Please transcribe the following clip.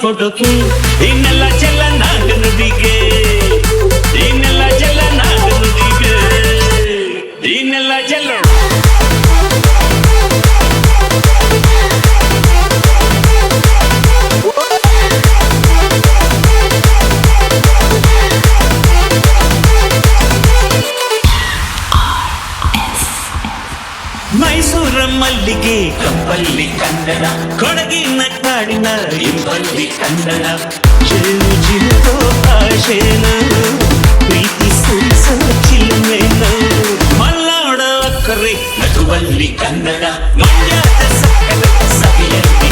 ಕೊಡುಗೆ ಇನ್ನೆಲ್ಲ ಚೆಲ್ಲ ನಾಡು ನುಡಿಗೆ ಇನ್ನೆಲ್ಲ ಚೆಲ್ಲ ನಾಡು ನುಡಿಗೆ ಇನ್ನೆಲ್ಲ ಚೆಲ್ಲ ಮೈಸೂರ ಮಲ್ಲಿಗೆ ಕಂಪಲ್ಲಿ ಕನ್ನಡ ಕೊಡಗಿನ ಕಾಡಿನ ಇಂಪಲ್ಲಿ ಕನ್ನಡ ಜೇನು ಜಿಲ್ಲೋ ಭಾಷೆನು ಪ್ರೀತಿ ಸುರಿಸೋ ಚಿಲ್ಮೆನು ಮಲ್ನಾಡ ಅಕ್ಕರೆ ನಡುವಲ್ಲಿ ಕನ್ನಡ ಮಂಡ್ಯದ ಸಕ್ಕರೆ ಸವಿಯಲ್ಲಿ